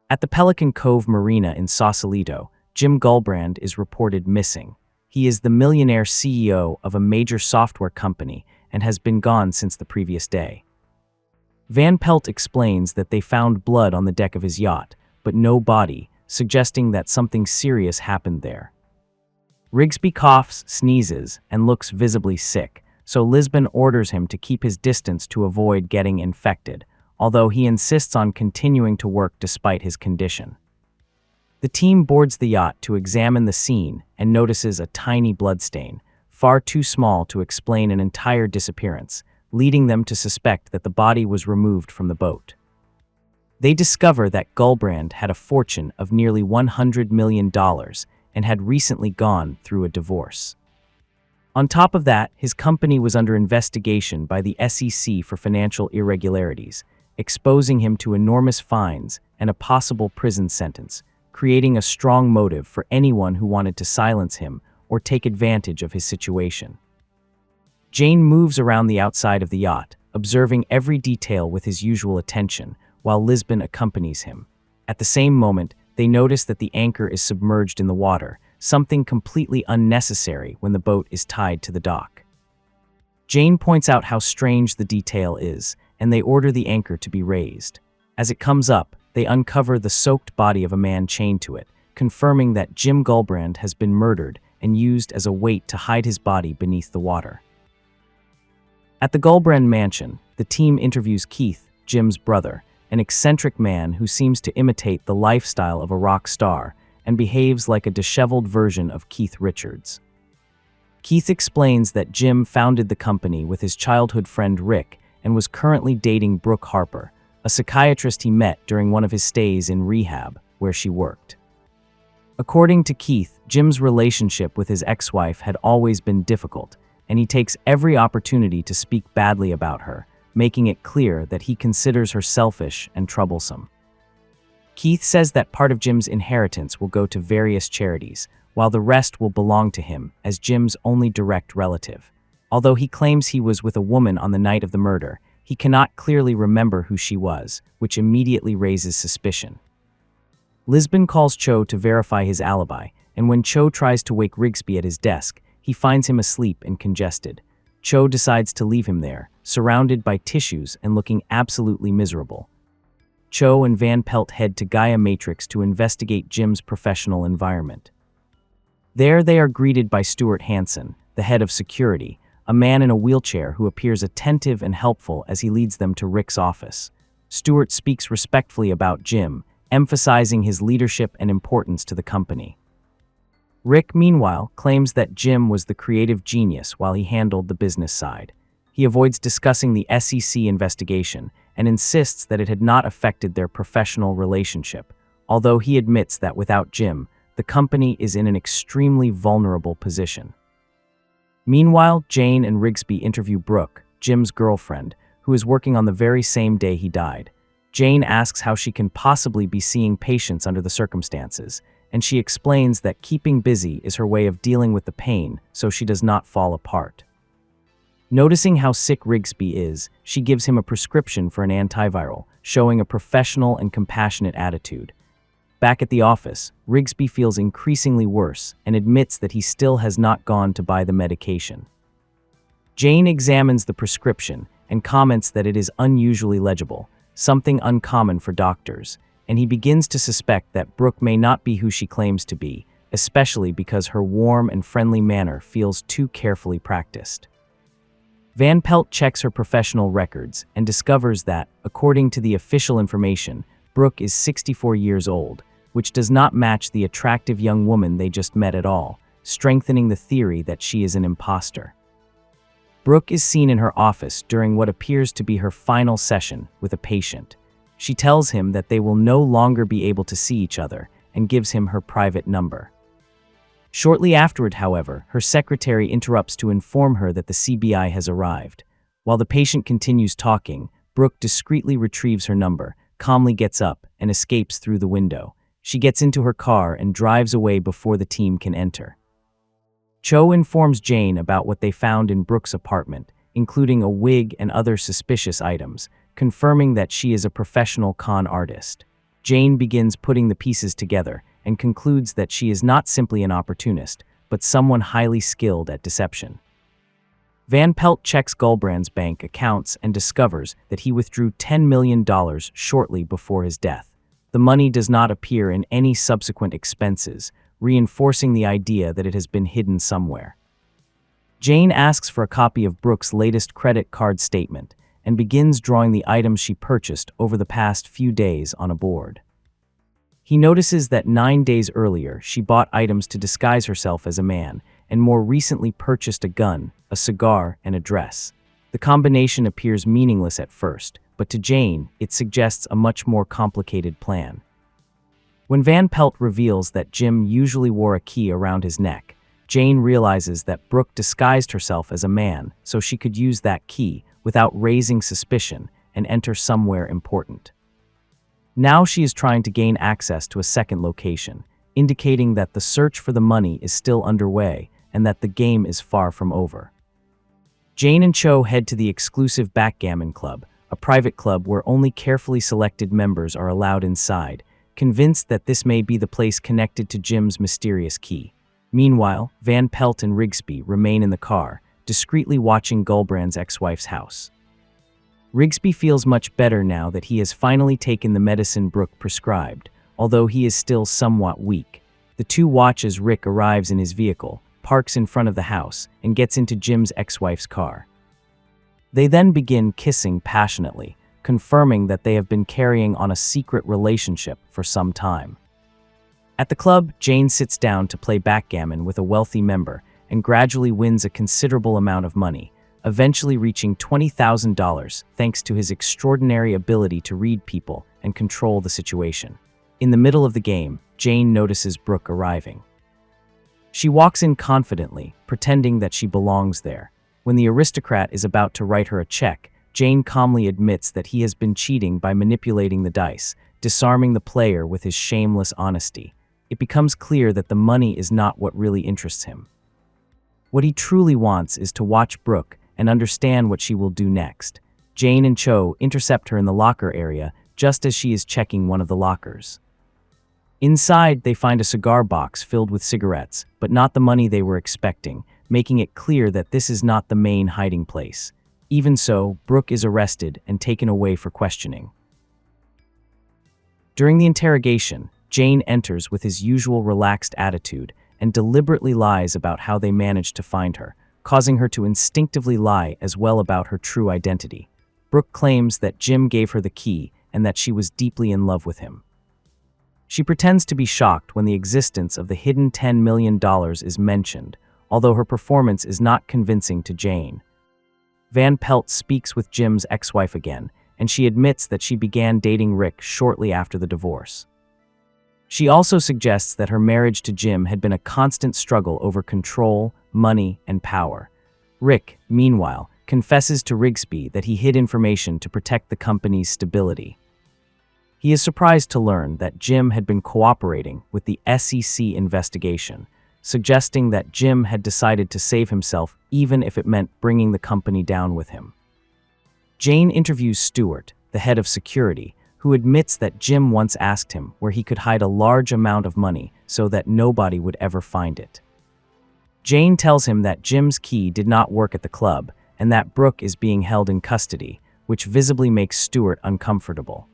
At the Pelican Cove Marina in Sausalito, Jim Gulbrand is reported missing. He is the millionaire CEO of a major software company and has been gone since the previous day. Van Pelt explains that they found blood on the deck of his yacht, but no body, suggesting that something serious happened there. Rigsby coughs, sneezes, and looks visibly sick, so Lisbon orders him to keep his distance to avoid getting infected, although he insists on continuing to work despite his condition. The team boards the yacht to examine the scene and notices a tiny bloodstain, far too small to explain an entire disappearance, leading them to suspect that the body was removed from the boat. They discover that Gulbrand had a fortune of nearly $100 million and had recently gone through a divorce. On top of that, his company was under investigation by the SEC for financial irregularities, exposing him to enormous fines and a possible prison sentence, creating a strong motive for anyone who wanted to silence him or take advantage of his situation. Jane moves around the outside of the yacht, observing every detail with his usual attention, while Lisbon accompanies him. At the same moment, they notice that the anchor is submerged in the water, something completely unnecessary when the boat is tied to the dock. Jane points out how strange the detail is, and they order the anchor to be raised. As it comes up, they uncover the soaked body of a man chained to it, confirming that Jim Gulbrand has been murdered and used as a weight to hide his body beneath the water. At the Gulbrand mansion, the team interviews Keith, Jim's brother, an eccentric man who seems to imitate the lifestyle of a rock star and behaves like a disheveled version of Keith Richards. Keith explains that Jim founded the company with his childhood friend Rick and was currently dating Brooke Harper, a psychiatrist he met during one of his stays in rehab, where she worked. According to Keith, Jim's relationship with his ex-wife had always been difficult, and he takes every opportunity to speak badly about her, making it clear that he considers her selfish and troublesome. Keith says that part of Jim's inheritance will go to various charities, while the rest will belong to him as Jim's only direct relative. Although he claims he was with a woman on the night of the murder, he cannot clearly remember who she was, which immediately raises suspicion. Lisbon calls Cho to verify his alibi, and when Cho tries to wake Rigsby at his desk, he finds him asleep and congested. Cho decides to leave him there, surrounded by tissues and looking absolutely miserable. Cho and Van Pelt head to Gaia Matrix to investigate Jim's professional environment. There they are greeted by Stuart Hansen, the head of security, a man in a wheelchair who appears attentive and helpful as he leads them to Rick's office. Stuart speaks respectfully about Jim, emphasizing his leadership and importance to the company. Rick, meanwhile, claims that Jim was the creative genius while he handled the business side. He avoids discussing the SEC investigation and insists that it had not affected their professional relationship, although he admits that without Jim, the company is in an extremely vulnerable position. Meanwhile, Jane and Rigsby interview Brooke, Jim's girlfriend, who is working on the very same day he died. Jane asks how she can possibly be seeing patients under the circumstances, and she explains that keeping busy is her way of dealing with the pain so she does not fall apart. Noticing how sick Rigsby is, she gives him a prescription for an antiviral, showing a professional and compassionate attitude. Back at the office, Rigsby feels increasingly worse and admits that he still has not gone to buy the medication. Jane examines the prescription and comments that it is unusually legible, something uncommon for doctors, and he begins to suspect that Brooke may not be who she claims to be, especially because her warm and friendly manner feels too carefully practiced. Van Pelt checks her professional records and discovers that, according to the official information, Brooke is 64 years old, which does not match the attractive young woman they just met at all, strengthening the theory that she is an imposter. Brooke is seen in her office during what appears to be her final session with a patient. She tells him that they will no longer be able to see each other and gives him her private number. Shortly afterward, however, her secretary interrupts to inform her that the CBI has arrived. While the patient continues talking, Brooke discreetly retrieves her number, calmly gets up, and escapes through the window. She gets into her car and drives away before the team can enter. Cho informs Jane about what they found in Brooke's apartment, including a wig and other suspicious items, confirming that she is a professional con artist. Jane begins putting the pieces together and concludes that she is not simply an opportunist, but someone highly skilled at deception. Van Pelt checks Gulbrand's bank accounts and discovers that he withdrew $10 million shortly before his death. The money does not appear in any subsequent expenses, reinforcing the idea that it has been hidden somewhere. Jane asks for a copy of Brooke's latest credit card statement and begins drawing the items she purchased over the past few days on a board. He notices that 9 days earlier she bought items to disguise herself as a man, and more recently purchased a gun, a cigar, and a dress. The combination appears meaningless at first, but to Jane, it suggests a much more complicated plan. When Van Pelt reveals that Jim usually wore a key around his neck, Jane realizes that Brooke disguised herself as a man so she could use that key without raising suspicion and enter somewhere important. Now she is trying to gain access to a second location, indicating that the search for the money is still underway and that the game is far from over. Jane and Cho head to the exclusive Backgammon Club, a private club where only carefully selected members are allowed inside, convinced that this may be the place connected to Jim's mysterious key. Meanwhile, Van Pelt and Rigsby remain in the car, discreetly watching Gulbrand's ex-wife's house. Rigsby feels much better now that he has finally taken the medicine Brooke prescribed, although he is still somewhat weak. The two watch as Rick arrives in his vehicle, parks in front of the house, and gets into Jim's ex-wife's car. They then begin kissing passionately, confirming that they have been carrying on a secret relationship for some time. At the club, Jane sits down to play backgammon with a wealthy member and gradually wins a considerable amount of money, eventually reaching $20,000 thanks to his extraordinary ability to read people and control the situation. In the middle of the game, Jane notices Brooke arriving. She walks in confidently, pretending that she belongs there. When the aristocrat is about to write her a check, Jane calmly admits that he has been cheating by manipulating the dice, disarming the player with his shameless honesty. It becomes clear that the money is not what really interests him. What he truly wants is to watch Brooke and understand what she will do next. Jane and Cho intercept her in the locker area just as she is checking one of the lockers. Inside, they find a cigar box filled with cigarettes, but not the money they were expecting, making it clear that this is not the main hiding place. Even so, Brooke is arrested and taken away for questioning. During the interrogation, Jane enters with his usual relaxed attitude and deliberately lies about how they managed to find her, causing her to instinctively lie as well about her true identity. Brooke claims that Jim gave her the key and that she was deeply in love with him. She pretends to be shocked when the existence of the hidden $10 million is mentioned, although her performance is not convincing to Jane. Van Pelt speaks with Jim's ex-wife again, and she admits that she began dating Rick shortly after the divorce. She also suggests that her marriage to Jim had been a constant struggle over control, money, and power. Rick, meanwhile, confesses to Rigsby that he hid information to protect the company's stability. He is surprised to learn that Jim had been cooperating with the SEC investigation, suggesting that Jim had decided to save himself even if it meant bringing the company down with him. Jane interviews Stewart, the head of security, who admits that Jim once asked him where he could hide a large amount of money so that nobody would ever find it. Jane tells him that Jim's key did not work at the club and that Brooke is being held in custody, which visibly makes Stewart uncomfortable.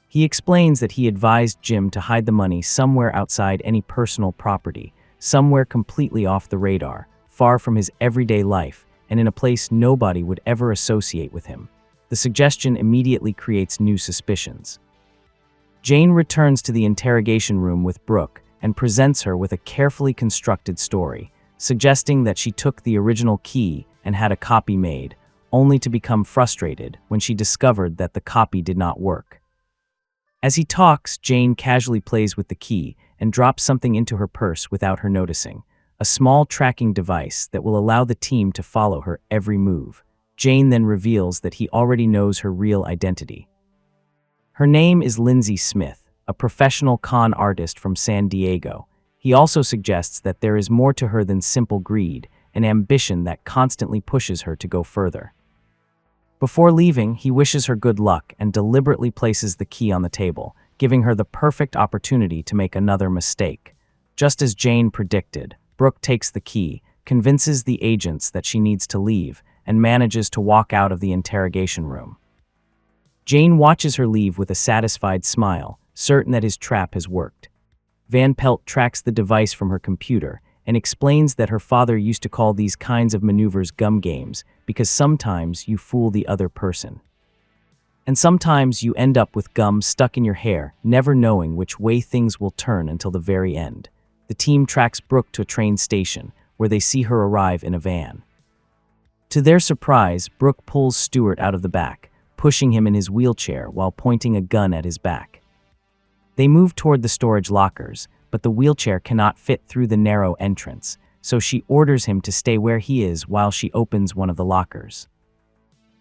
He explains that he advised Jim to hide the money somewhere outside any personal property, somewhere completely off the radar, far from his everyday life, and in a place nobody would ever associate with him. The suggestion immediately creates new suspicions. Jane returns to the interrogation room with Brooke and presents her with a carefully constructed story, suggesting that she took the original key and had a copy made, only to become frustrated when she discovered that the copy did not work. As he talks, Jane casually plays with the key and drops something into her purse without her noticing, a small tracking device that will allow the team to follow her every move. Jane then reveals that he already knows her real identity. Her name is Lindsay Smith, a professional con artist from San Diego. He also suggests that there is more to her than simple greed, an ambition that constantly pushes her to go further. Before leaving, he wishes her good luck and deliberately places the key on the table, giving her the perfect opportunity to make another mistake. Just as Jane predicted, Brooke takes the key, convinces the agents that she needs to leave, and manages to walk out of the interrogation room. Jane watches her leave with a satisfied smile, certain that his trap has worked. Van Pelt tracks the device from her computer and explains that her father used to call these kinds of maneuvers gum games because sometimes you fool the other person. And sometimes you end up with gum stuck in your hair, never knowing which way things will turn until the very end. The team tracks Brooke to a train station, where they see her arrive in a van. To their surprise, Brooke pulls Stuart out of the back, pushing him in his wheelchair while pointing a gun at his back. They move toward the storage lockers, but the wheelchair cannot fit through the narrow entrance, so she orders him to stay where he is while she opens one of the lockers.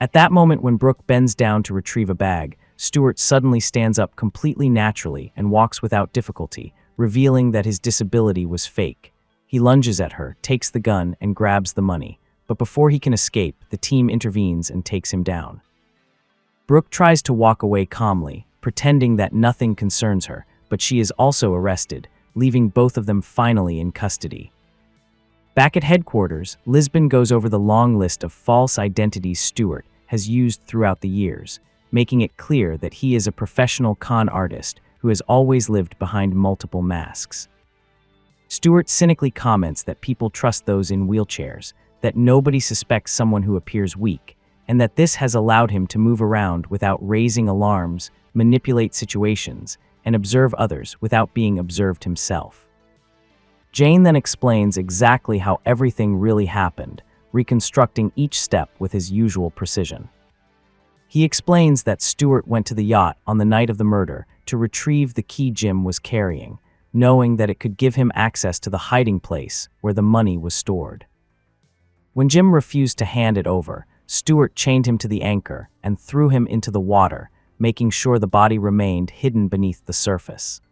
At that moment, when Brooke bends down to retrieve a bag, Stuart suddenly stands up completely naturally and walks without difficulty, revealing that his disability was fake. He lunges at her, takes the gun, and grabs the money, but before he can escape, the team intervenes and takes him down. Brooke tries to walk away calmly, pretending that nothing concerns her, but she is also arrested, leaving both of them finally in custody. Back at headquarters, Lisbon goes over the long list of false identities Stuart has used throughout the years, making it clear that he is a professional con artist who has always lived behind multiple masks. Stuart cynically comments that people trust those in wheelchairs, that nobody suspects someone who appears weak, and that this has allowed him to move around without raising alarms, manipulate situations, and observe others without being observed himself. Jane then explains exactly how everything really happened, reconstructing each step with his usual precision. He explains that Stuart went to the yacht on the night of the murder to retrieve the key Jim was carrying, knowing that it could give him access to the hiding place where the money was stored. When Jim refused to hand it over, Stuart chained him to the anchor and threw him into the water, making sure the body remained hidden beneath the surface.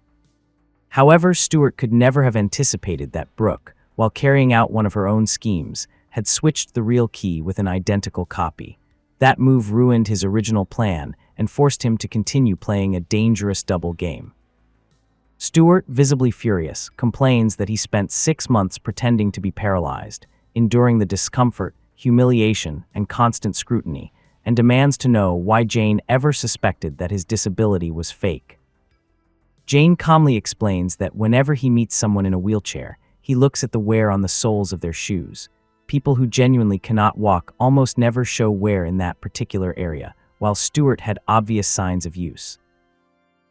However, Stuart could never have anticipated that Brooke, while carrying out one of her own schemes, had switched the real key with an identical copy. That move ruined his original plan and forced him to continue playing a dangerous double game. Stuart, visibly furious, complains that he spent 6 months pretending to be paralyzed, enduring the discomfort, humiliation, and constant scrutiny, and demands to know why Jane ever suspected that his disability was fake. Jane calmly explains that whenever he meets someone in a wheelchair, he looks at the wear on the soles of their shoes. People who genuinely cannot walk almost never show wear in that particular area, while Stuart had obvious signs of use.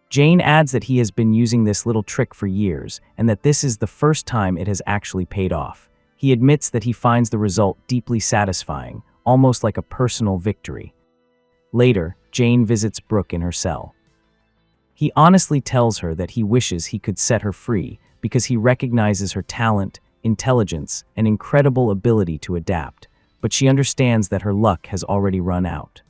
Jane adds that he has been using this little trick for years and that this is the first time it has actually paid off. He admits that he finds the result deeply satisfying, almost like a personal victory. Later, Jane visits Brooke in her cell. He honestly tells her that he wishes he could set her free because he recognizes her talent, intelligence, and incredible ability to adapt, but she understands that her luck has already run out.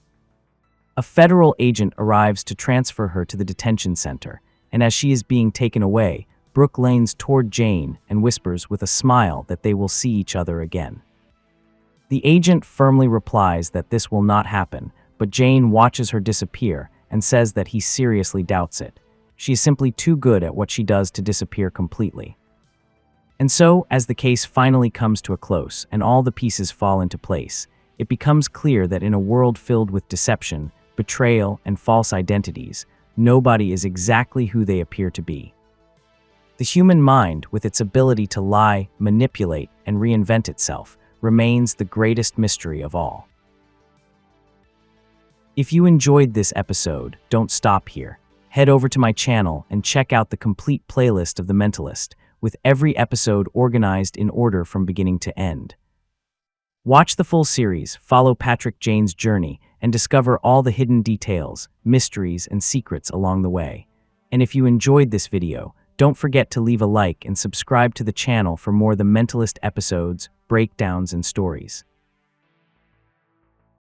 A federal agent arrives to transfer her to the detention center, and as she is being taken away, Brooke leans toward Jane and whispers with a smile that they will see each other again. The agent firmly replies that this will not happen, but Jane watches her disappear and says that he seriously doubts it. She is simply too good at what she does to disappear completely. And so, as the case finally comes to a close and all the pieces fall into place, it becomes clear that in a world filled with deception, betrayal, and false identities, nobody is exactly who they appear to be. The human mind, with its ability to lie, manipulate, and reinvent itself, remains the greatest mystery of all. If you enjoyed this episode, don't stop here. Head over to my channel and check out the complete playlist of The Mentalist, with every episode organized in order from beginning to end. Watch the full series, follow Patrick Jane's journey, and discover all the hidden details, mysteries, and secrets along the way. And if you enjoyed this video, don't forget to leave a like and subscribe to the channel for more The Mentalist episodes, breakdowns, and stories.